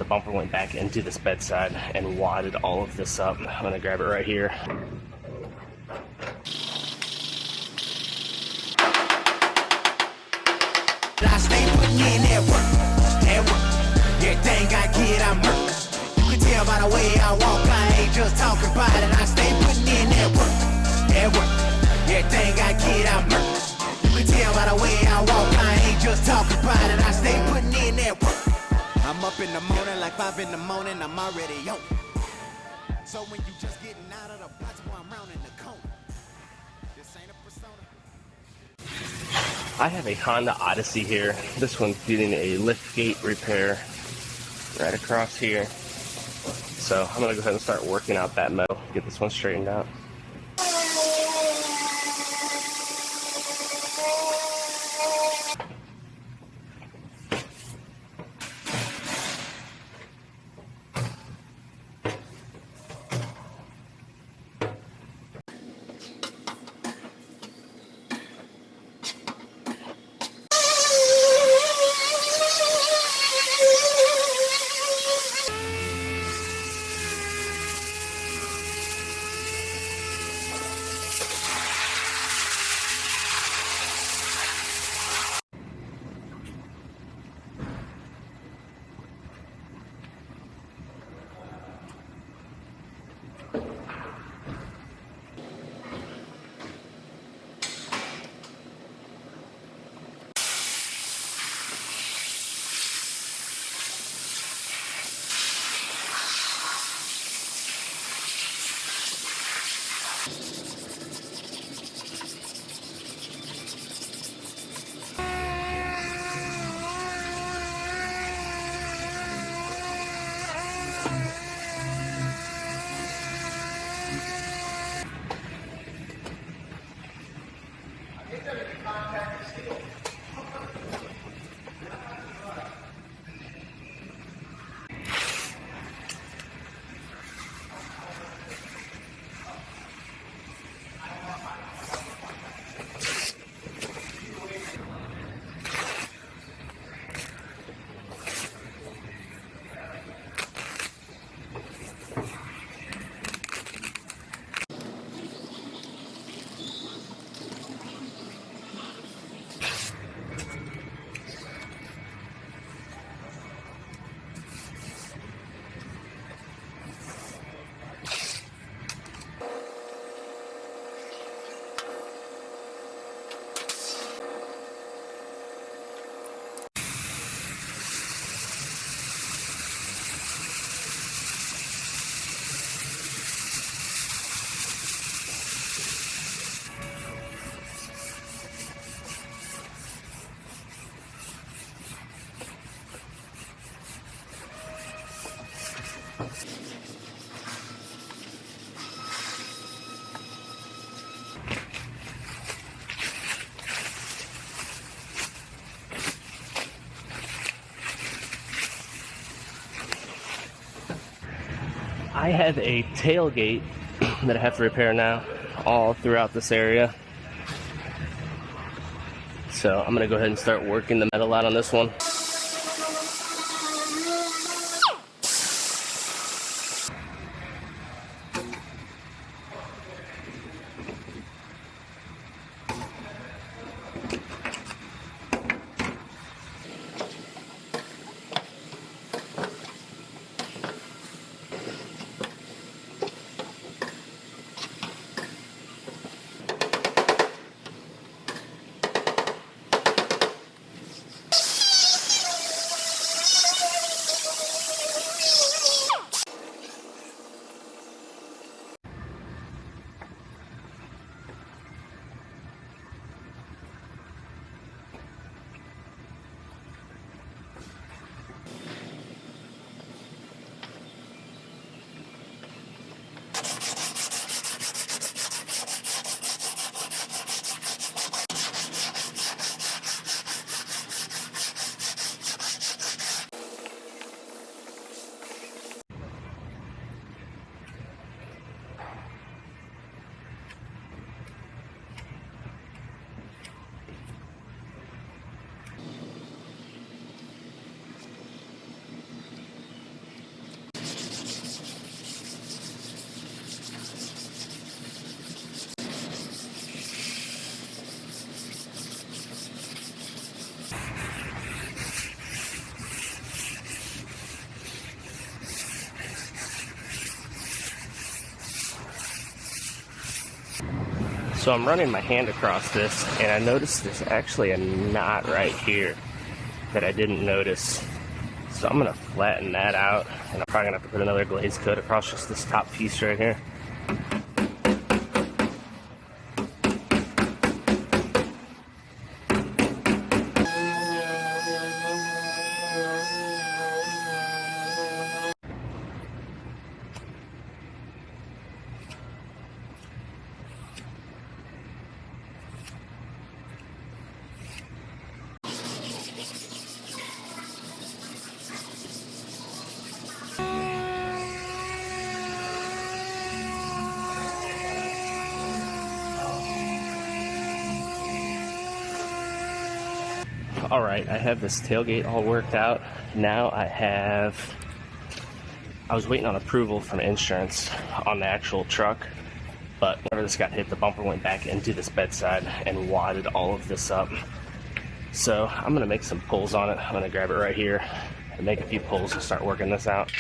bumper went back into this bedside and wadded all of this up. I'm gonna grab it right here. I stay putting in that work. Everything I get, I'm work. You can tell by the way I walk, I ain't just talking about it. I stay putting in that work. Everything I get, I'm work. You can tell by the way I walk, I ain't just talking about it. I stay putting in that work. I'm up in the morning like 5 in the morning, I'm already on. So when you just getting out of the box, boy, I'm rounding the cone. This ain't a persona. I have a Honda Odyssey here. This one's getting a liftgate repair right across here. So I'm gonna go ahead and start working out that metal, get this one straightened out. I have a tailgate that I have to repair now all throughout this area. So I'm gonna go ahead and start working the metal out on this one. So I'm running my hand across this, and I noticed there's actually a knot right here that I didn't notice. So I'm gonna flatten that out, and I'm probably gonna have to put another glaze coat across just this top piece right here. Alright, I have this tailgate all worked out. Now I was waiting on approval from insurance on the actual truck, but whenever this got hit, the bumper went back into this bedside and wadded all of this up. So I'm going to make some pulls on it. I'm going to grab it right here and make a few pulls and start working this out.